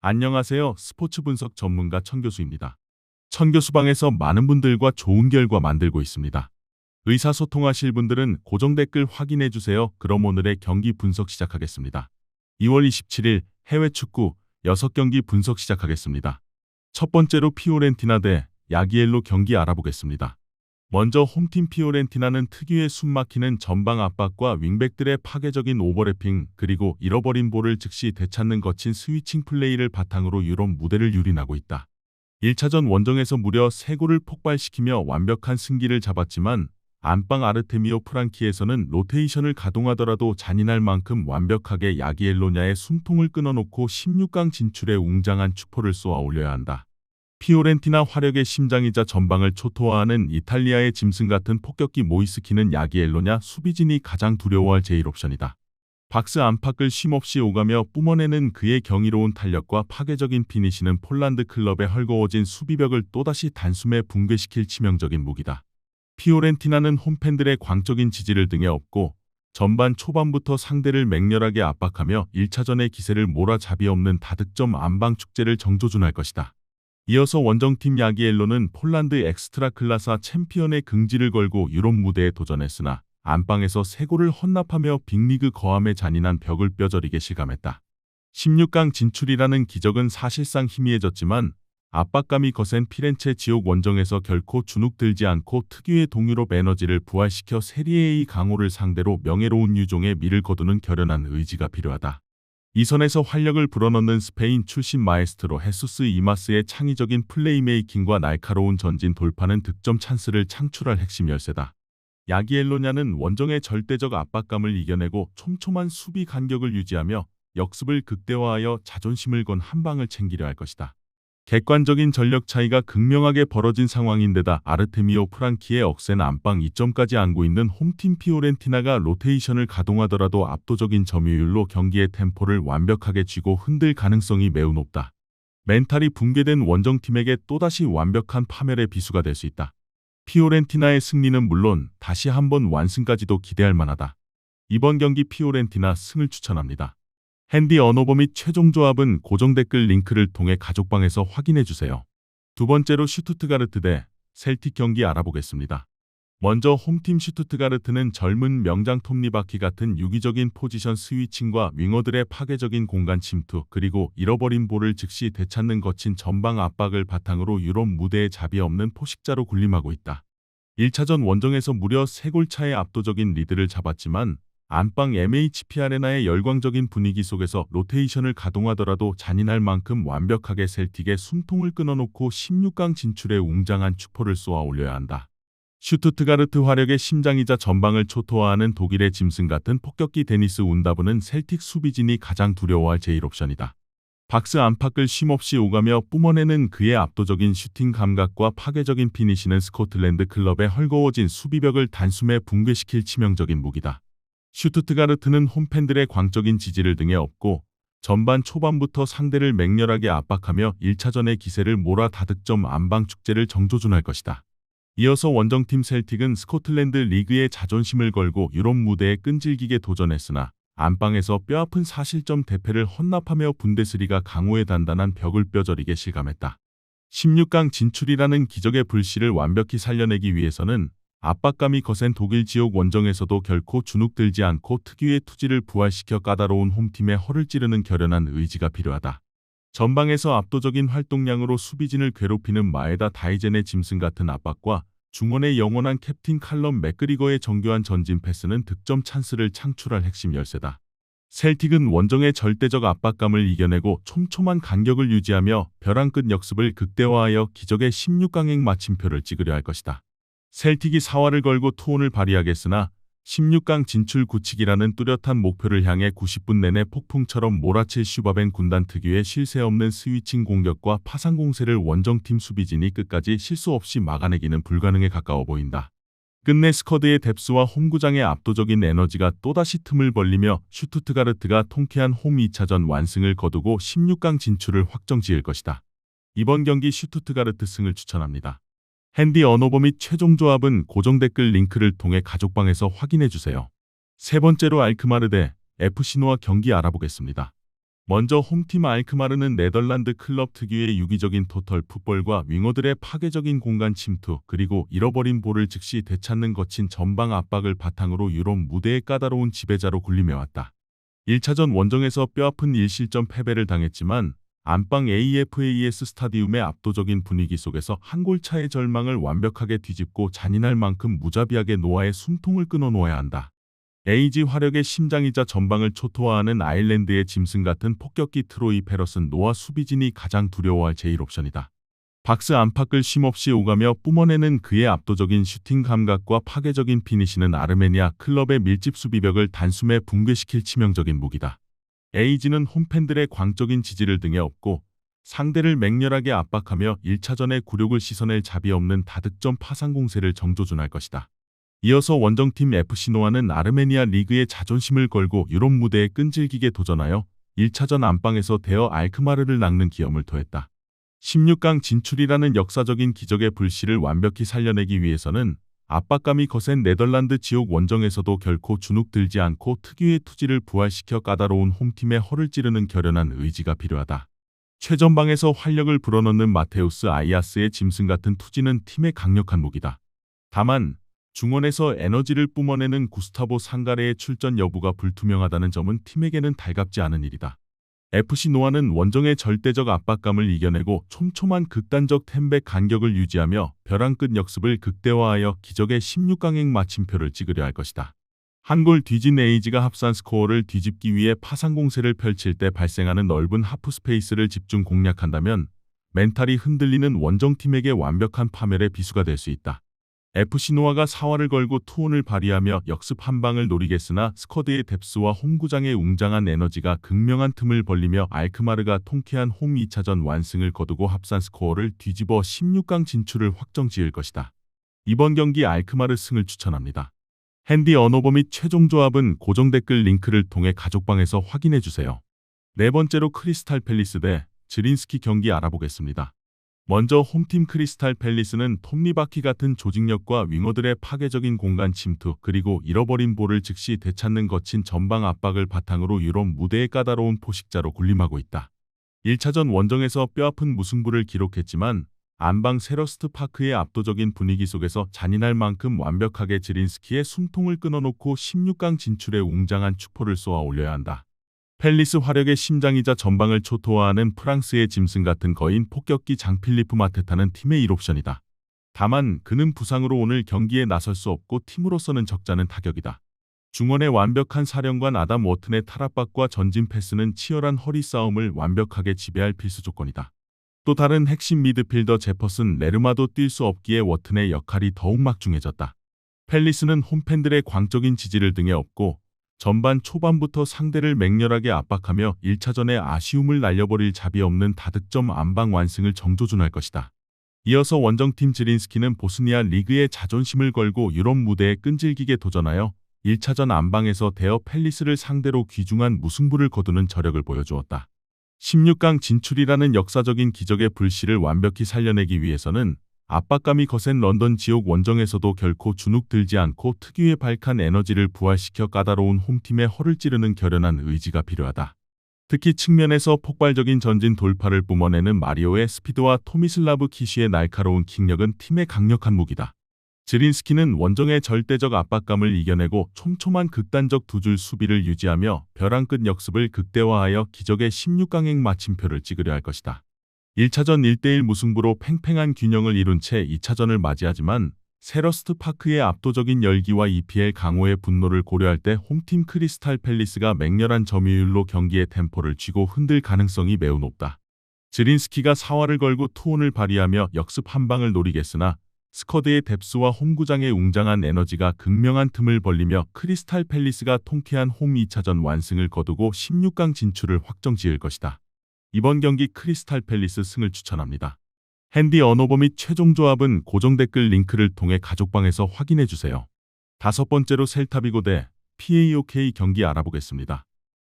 안녕하세요. 스포츠 분석 전문가 천교수입니다. 천교수방에서 많은 분들과 좋은 결과 만들고 있습니다. 의사소통하실 분들은 고정 댓글 확인해 주세요. 그럼 오늘의 경기 분석 시작하겠습니다. 2월 27일 해외 축구 6경기 분석 시작하겠습니다. 첫 번째로 피오렌티나 대 야기엘로 경기 알아보겠습니다. 먼저 홈팀 피오렌티나는 특유의 숨막히는 전방 압박과 윙백들의 파괴적인 오버래핑 그리고 잃어버린 볼을 즉시 되찾는 거친 스위칭 플레이를 바탕으로 유럽 무대를 유린하고 있다. 1차전 원정에서 무려 3골을 폭발시키며 완벽한 승기를 잡았지만 안방 아르테미오 프랑키에서는 로테이션을 가동하더라도 잔인할 만큼 완벽하게 야기엘로냐의 숨통을 끊어놓고 16강 진출에 웅장한 축포를 쏘아 올려야 한다. 피오렌티나 화력의 심장이자 전방을 초토화하는 이탈리아의 짐승 같은 폭격기 모이스키는 야기엘로냐 수비진이 가장 두려워할 제1옵션이다. 박스 안팎을 쉼없이 오가며 뿜어내는 그의 경이로운 탄력과 파괴적인 피니시는 폴란드 클럽의 헐거워진 수비벽을 또다시 단숨에 붕괴시킬 치명적인 무기다. 피오렌티나는 홈팬들의 광적인 지지를 등에 업고 전반 초반부터 상대를 맹렬하게 압박하며 1차전의 기세를 몰아잡이 없는 다득점 안방축제를 정조준할 것이다. 이어서 원정팀 야기엘로는 폴란드 엑스트라클라사 챔피언의 긍지를 걸고 유럽 무대에 도전했으나 안방에서 3골을 헌납하며 빅리그 거함의 잔인한 벽을 뼈저리게 실감했다. 16강 진출이라는 기적은 사실상 희미해졌지만 압박감이 거센 피렌체 지옥 원정에서 결코 주눅들지 않고 특유의 동유럽 에너지를 부활시켜 세리에A 강호를 상대로 명예로운 유종의 미를 거두는 결연한 의지가 필요하다. 이 선에서 활력을 불어넣는 스페인 출신 마에스트로 헤수스 이마스의 창의적인 플레이메이킹과 날카로운 전진 돌파는 득점 찬스를 창출할 핵심 열쇠다. 야기엘로냐는 원정의 절대적 압박감을 이겨내고 촘촘한 수비 간격을 유지하며 역습을 극대화하여 자존심을 건 한 방을 챙기려 할 것이다. 객관적인 전력 차이가 극명하게 벌어진 상황인데다 아르테미오 프랑키의 억센 안방 2점까지 안고 있는 홈팀 피오렌티나가 로테이션을 가동하더라도 압도적인 점유율로 경기의 템포를 완벽하게 쥐고 흔들 가능성이 매우 높다. 멘탈이 붕괴된 원정팀에게 또다시 완벽한 파멸의 비수가 될 수 있다. 피오렌티나의 승리는 물론 다시 한번 완승까지도 기대할 만하다. 이번 경기 피오렌티나 승을 추천합니다. 핸디 언어버 및 최종 조합은 고정 댓글 링크를 통해 가족방에서 확인해주세요. 두 번째로 슈투트가르트 대 셀틱 경기 알아보겠습니다. 먼저 홈팀 슈투트가르트는 젊은 명장 톱니바퀴 같은 유기적인 포지션 스위칭과 윙어들의 파괴적인 공간 침투 그리고 잃어버린 볼을 즉시 되찾는 거친 전방 압박을 바탕으로 유럽 무대에 자비 없는 포식자로 군림하고 있다. 1차전 원정에서 무려 3골 차의 압도적인 리드를 잡았지만 안방 MHP 아레나의 열광적인 분위기 속에서 로테이션을 가동하더라도 잔인할 만큼 완벽하게 셀틱의 숨통을 끊어놓고 16강 진출에 웅장한 축포를 쏘아 올려야 한다. 슈투트가르트 화력의 심장이자 전방을 초토화하는 독일의 짐승 같은 폭격기 데니스 운다브는 셀틱 수비진이 가장 두려워할 제1옵션이다. 박스 안팎을 쉼없이 오가며 뿜어내는 그의 압도적인 슈팅 감각과 파괴적인 피니시는 스코틀랜드 클럽의 헐거워진 수비벽을 단숨에 붕괴시킬 치명적인 무기다. 슈투트가르트는 홈팬들의 광적인 지지를 등에 업고 전반 초반부터 상대를 맹렬하게 압박하며 1차전의 기세를 몰아 다득점 안방축제를 정조준할 것이다. 이어서 원정팀 셀틱은 스코틀랜드 리그의 자존심을 걸고 유럽 무대에 끈질기게 도전했으나 안방에서 뼈아픈 사실점 대패를 헌납하며 분데스리가 강호의 단단한 벽을 뼈저리게 실감했다. 16강 진출이라는 기적의 불씨를 완벽히 살려내기 위해서는 압박감이 거센 독일 지옥 원정에서도 결코 주눅들지 않고 특유의 투지를 부활시켜 까다로운 홈팀의 허를 찌르는 결연한 의지가 필요하다. 전방에서 압도적인 활동량으로 수비진을 괴롭히는 마에다 다이젠의 짐승 같은 압박과 중원의 영원한 캡틴 칼럼 맥그리거의 정교한 전진 패스는 득점 찬스를 창출할 핵심 열쇠다. 셀틱은 원정의 절대적 압박감을 이겨내고 촘촘한 간격을 유지하며 벼랑 끝 역습을 극대화하여 기적의 16강행 마침표를 찍으려 할 것이다. 셀틱이 사활을 걸고 투혼을 발휘하겠으나 16강 진출 굳히기라는 뚜렷한 목표를 향해 90분 내내 폭풍처럼 몰아칠 슈바벤 군단 특유의 쉴 새 없는 스위칭 공격과 파상 공세를 원정팀 수비진이 끝까지 실수 없이 막아내기는 불가능에 가까워 보인다. 끝내 스쿼드의 뎁스와 홈구장의 압도적인 에너지가 또다시 틈을 벌리며 슈투트가르트가 통쾌한 홈 2차전 완승을 거두고 16강 진출을 확정지을 것이다. 이번 경기 슈투트가르트 승을 추천합니다. 핸디 언어버 및 최종 조합은 고정 댓글 링크를 통해 가족방에서 확인해주세요. 세 번째로 알크마르 대 FC 노아 경기 알아보겠습니다. 먼저 홈팀 알크마르는 네덜란드 클럽 특유의 유기적인 토털 풋볼과 윙어들의 파괴적인 공간 침투, 그리고 잃어버린 볼을 즉시 되찾는 거친 전방 압박을 바탕으로 유럽 무대의 까다로운 지배자로 군림해왔다. 1차전 원정에서 뼈아픈 1실점 패배를 당했지만 안방 AFAS 스타디움의 압도적인 분위기 속에서 한 골 차의 절망을 완벽하게 뒤집고 잔인할 만큼 무자비하게 노아의 숨통을 끊어놓아야 한다. 에이지 화력의 심장이자 전방을 초토화하는 아일랜드의 짐승 같은 폭격기 트로이 페럿은 노아 수비진이 가장 두려워할 제1옵션이다. 박스 안팎을 쉼없이 오가며 뿜어내는 그의 압도적인 슈팅 감각과 파괴적인 피니시는 아르메니아 클럽의 밀집 수비벽을 단숨에 붕괴시킬 치명적인 무기다. 에이지는 홈팬들의 광적인 지지를 등에 업고 상대를 맹렬하게 압박하며 1차전의 굴욕을 씻어낼 자비 없는 다득점 파상 공세를 정조준할 것이다. 이어서 원정팀 FC 노아는 아르메니아 리그의 자존심을 걸고 유럽 무대에 끈질기게 도전하여 1차전 안방에서 대여 알크마르를 낚는 기염을 토했다. 16강 진출이라는 역사적인 기적의 불씨를 완벽히 살려내기 위해서는 압박감이 거센 네덜란드 지옥 원정에서도 결코 주눅들지 않고 특유의 투지를 부활시켜 까다로운 홈팀의 허를 찌르는 결연한 의지가 필요하다. 최전방에서 활력을 불어넣는 마테우스 아이아스의 짐승 같은 투지는 팀의 강력한 무기다. 다만 중원에서 에너지를 뿜어내는 구스타보 상가레의 출전 여부가 불투명하다는 점은 팀에게는 달갑지 않은 일이다. FC 노아는 원정의 절대적 압박감을 이겨내고 촘촘한 극단적 템백 간격을 유지하며 벼랑 끝 역습을 극대화하여 기적의 16강행 마침표를 찍으려 할 것이다. 한 골 뒤진 에이지가 합산 스코어를 뒤집기 위해 파상 공세를 펼칠 때 발생하는 넓은 하프 스페이스를 집중 공략한다면 멘탈이 흔들리는 원정팀에게 완벽한 파멸의 비수가 될 수 있다. FC 노아가 사활을 걸고 투혼을 발휘하며 역습 한 방을 노리겠으나 스쿼드의 뎁스와 홈구장의 웅장한 에너지가 극명한 틈을 벌리며 알크마르가 통쾌한 홈 2차전 완승을 거두고 합산 스코어를 뒤집어 16강 진출을 확정지을 것이다. 이번 경기 알크마르 승을 추천합니다. 핸디 언어버 및 최종 조합은 고정 댓글 링크를 통해 가족방에서 확인해주세요. 네 번째로 크리스탈 팰리스 대 지린스키 경기 알아보겠습니다. 먼저 홈팀 크리스탈 팰리스는 톱니바퀴 같은 조직력과 윙어들의 파괴적인 공간 침투, 그리고 잃어버린 볼을 즉시 되찾는 거친 전방 압박을 바탕으로 유럽 무대의 까다로운 포식자로 군림하고 있다. 1차전 원정에서 뼈아픈 무승부를 기록했지만 안방 세러스트 파크의 압도적인 분위기 속에서 잔인할 만큼 완벽하게 지린스키의 숨통을 끊어놓고 16강 진출에 웅장한 축포를 쏘아 올려야 한다. 팰리스 화력의 심장이자 전방을 초토화하는 프랑스의 짐승 같은 거인 폭격기 장필리프 마테타는 팀의 1옵션이다. 다만 그는 부상으로 오늘 경기에 나설 수 없고 팀으로서는 적잖은 타격이다. 중원의 완벽한 사령관 아담 워튼의 탈압박과 전진 패스는 치열한 허리 싸움을 완벽하게 지배할 필수 조건이다. 또 다른 핵심 미드필더 제퍼슨 레르마도 뛸 수 없기에 워튼의 역할이 더욱 막중해졌다. 팰리스는 홈팬들의 광적인 지지를 등에 업고 전반 초반부터 상대를 맹렬하게 압박하며 1차전의 아쉬움을 날려버릴 자비 없는 다득점 안방 완승을 정조준할 것이다. 이어서 원정팀 지린스키는 보스니아 리그의 자존심을 걸고 유럽 무대에 끈질기게 도전하여 1차전 안방에서 대여 팰리스를 상대로 귀중한 무승부를 거두는 저력을 보여주었다. 16강 진출이라는 역사적인 기적의 불씨를 완벽히 살려내기 위해서는 압박감이 거센 런던 지옥 원정에서도 결코 주눅들지 않고 특유의 발칸 에너지를 부활시켜 까다로운 홈팀의 허를 찌르는 결연한 의지가 필요하다. 특히 측면에서 폭발적인 전진 돌파를 뿜어내는 마리오의 스피드와 토미슬라브 키시의 날카로운 킥력은 팀의 강력한 무기다. 지린스키는 원정의 절대적 압박감을 이겨내고 촘촘한 극단적 두 줄 수비를 유지하며 벼랑 끝 역습을 극대화하여 기적의 16강행 마침표를 찍으려 할 것이다. 1차전 1대1 무승부로 팽팽한 균형을 이룬 채 2차전을 맞이하지만 세러스트 파크의 압도적인 열기와 EPL 강호의 분노를 고려할 때 홈팀 크리스탈 팰리스가 맹렬한 점유율로 경기의 템포를 쥐고 흔들 가능성이 매우 높다. 지린스키가 사활을 걸고 투혼을 발휘하며 역습 한 방을 노리겠으나 스쿼드의 뎁스와 홈구장의 웅장한 에너지가 극명한 틈을 벌리며 크리스탈 팰리스가 통쾌한 홈 2차전 완승을 거두고 16강 진출을 확정지을 것이다. 이번 경기 크리스탈 팰리스 승을 추천합니다. 핸디 언어버 및 최종 조합은 고정 댓글 링크를 통해 가족방에서 확인해주세요. 다섯 번째로 셀타비고 대 PAOK 경기 알아보겠습니다.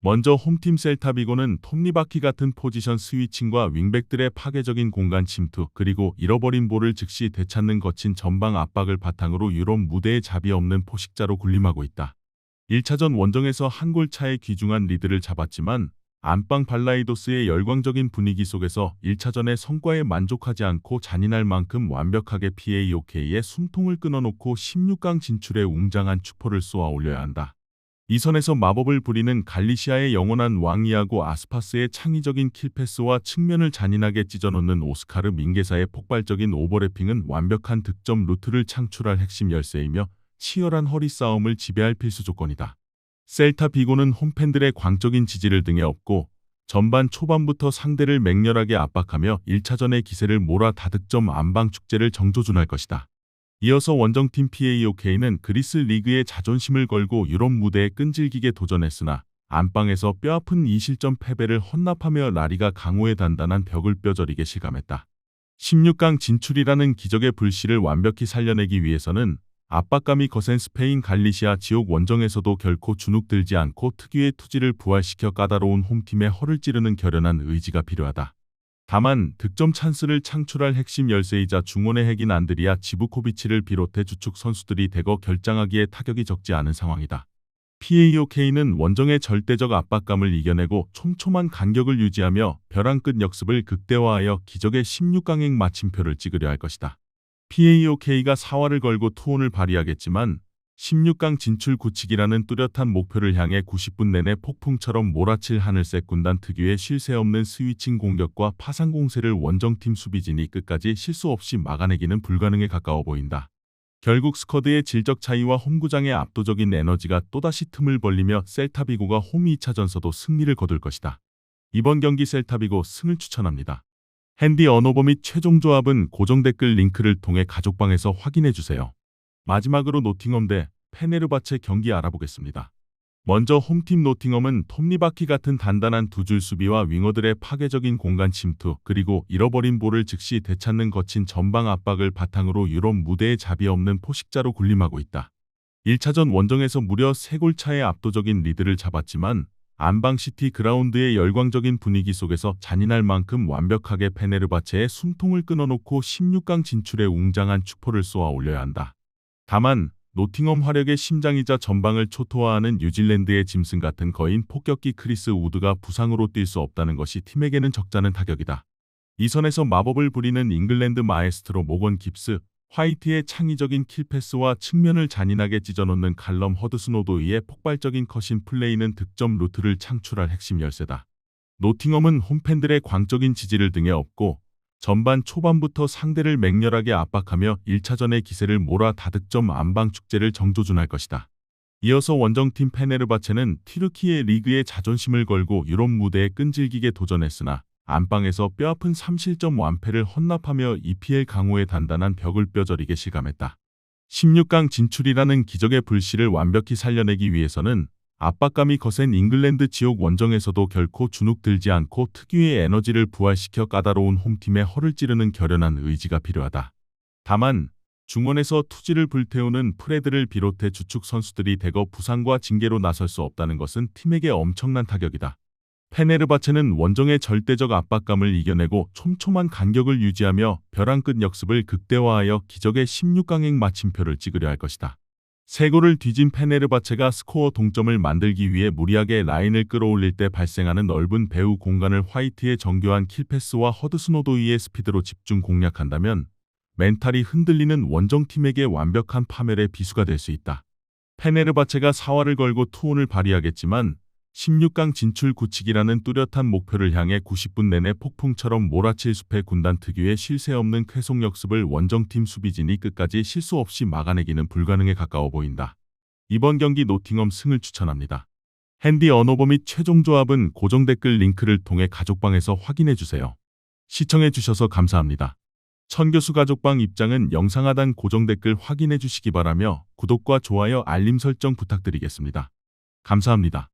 먼저 홈팀 셀타비고는 톱니바퀴 같은 포지션 스위칭과 윙백들의 파괴적인 공간 침투, 그리고 잃어버린 볼을 즉시 되찾는 거친 전방 압박을 바탕으로 유럽 무대에 자비 없는 포식자로 군림하고 있다. 1차전 원정에서 한 골 차의 귀중한 리드를 잡았지만 안방 발라이도스의 열광적인 분위기 속에서 1차전의 성과에 만족하지 않고 잔인할 만큼 완벽하게 PAOK의 숨통을 끊어놓고 16강 진출에 웅장한 축포를 쏘아 올려야 한다. 이 선에서 마법을 부리는 갈리시아의 영원한 왕이하고 아스파스의 창의적인 킬패스와 측면을 잔인하게 찢어놓는 오스카르 민게사의 폭발적인 오버래핑은 완벽한 득점 루트를 창출할 핵심 열쇠이며 치열한 허리 싸움을 지배할 필수 조건이다. 셀타 비고는 홈팬들의 광적인 지지를 등에 업고 전반 초반부터 상대를 맹렬하게 압박하며 1차전의 기세를 몰아 다득점 안방 축제를 정조준할 것이다. 이어서 원정팀 PAOK는 그리스 리그의 자존심을 걸고 유럽 무대에 끈질기게 도전했으나 안방에서 뼈아픈 2실점 패배를 헌납하며 라리가 강호의 단단한 벽을 뼈저리게 실감했다. 16강 진출이라는 기적의 불씨를 완벽히 살려내기 위해서는 압박감이 거센 스페인 갈리시아 지옥 원정에서도 결코 주눅들지 않고 특유의 투지를 부활시켜 까다로운 홈팀의 허를 찌르는 결연한 의지가 필요하다. 다만 득점 찬스를 창출할 핵심 열쇠이자 중원의 핵인 안드리아 지부코비치를 비롯해 주축 선수들이 대거 결장하기에 타격이 적지 않은 상황이다. PAOK는 원정의 절대적 압박감을 이겨내고 촘촘한 간격을 유지하며 벼랑 끝 역습을 극대화하여 기적의 16강행 마침표를 찍으려 할 것이다. PAOK가 사활을 걸고 투혼을 발휘하겠지만 16강 진출 굳히기라는 뚜렷한 목표를 향해 90분 내내 폭풍처럼 몰아칠 하늘색 군단 특유의 쉴 새 없는 스위칭 공격과 파상 공세를 원정팀 수비진이 끝까지 실수 없이 막아내기는 불가능에 가까워 보인다. 결국 스쿼드의 질적 차이와 홈구장의 압도적인 에너지가 또다시 틈을 벌리며 셀타비고가 홈 2차전서도 승리를 거둘 것이다. 이번 경기 셀타비고 승을 추천합니다. 핸디 언어버 및 최종 조합은 고정 댓글 링크를 통해 가족방에서 확인해주세요. 마지막으로 노팅엄 대 페네르바체 경기 알아보겠습니다. 먼저 홈팀 노팅엄은 톱니바퀴 같은 단단한 두 줄 수비와 윙어들의 파괴적인 공간 침투 그리고 잃어버린 볼을 즉시 되찾는 거친 전방 압박을 바탕으로 유럽 무대에 자비 없는 포식자로 군림하고 있다. 1차전 원정에서 무려 3골 차의 압도적인 리드를 잡았지만 안방시티 그라운드의 열광적인 분위기 속에서 잔인할 만큼 완벽하게 페네르바체의 숨통을 끊어놓고 16강 진출에 웅장한 축포를 쏘아 올려야 한다. 다만 노팅엄 화력의 심장이자 전방을 초토화하는 뉴질랜드의 짐슨 같은 거인 폭격기 크리스 우드가 부상으로 뛸 수 없다는 것이 팀에게는 적잖은 타격이다. 이 선에서 마법을 부리는 잉글랜드 마에스트로 모건 깁스, 화이트의 창의적인 킬패스와 측면을 잔인하게 찢어놓는 칼럼 허드스노도이의 폭발적인 컷인 플레이는 득점 루트를 창출할 핵심 열쇠다. 노팅엄은 홈팬들의 광적인 지지를 등에 업고 전반 초반부터 상대를 맹렬하게 압박하며 1차전의 기세를 몰아 다득점 안방 축제를 정조준할 것이다. 이어서 원정팀 페네르바체는 튀르키예 리그의 자존심을 걸고 유럽 무대에 끈질기게 도전했으나 안방에서 뼈아픈 3실점 완패를 헌납하며 EPL 강호의 단단한 벽을 뼈저리게 실감했다. 16강 진출이라는 기적의 불씨를 완벽히 살려내기 위해서는 압박감이 거센 잉글랜드 지옥 원정에서도 결코 주눅들지 않고 특유의 에너지를 부활시켜 까다로운 홈팀의 허를 찌르는 결연한 의지가 필요하다. 다만 중원에서 투지를 불태우는 프레드를 비롯해 주축 선수들이 대거 부상과 징계로 나설 수 없다는 것은 팀에게 엄청난 타격이다. 페네르바체는 원정의 절대적 압박감을 이겨내고 촘촘한 간격을 유지하며 벼랑 끝 역습을 극대화하여 기적의 16강행 마침표를 찍으려 할 것이다. 3골을 뒤진 페네르바체가 스코어 동점을 만들기 위해 무리하게 라인을 끌어올릴 때 발생하는 넓은 배우 공간을 화이트의 정교한 킬패스와 허드스노도이의 스피드로 집중 공략한다면 멘탈이 흔들리는 원정팀에게 완벽한 파멸의 비수가 될 수 있다. 페네르바체가 사활을 걸고 투혼을 발휘하겠지만 16강 진출 굳히기라는 뚜렷한 목표를 향해 90분 내내 폭풍처럼 몰아칠 숲의 군단 특유의 쉴 새 없는 쾌속 역습을 원정팀 수비진이 끝까지 실수 없이 막아내기는 불가능에 가까워 보인다. 이번 경기 노팅엄 승을 추천합니다. 핸디 언어버 및 최종 조합은 고정 댓글 링크를 통해 가족방에서 확인해주세요. 시청해주셔서 감사합니다. 천교수 가족방 입장은 영상 하단 고정 댓글 확인해주시기 바라며 구독과 좋아요 알림 설정 부탁드리겠습니다. 감사합니다.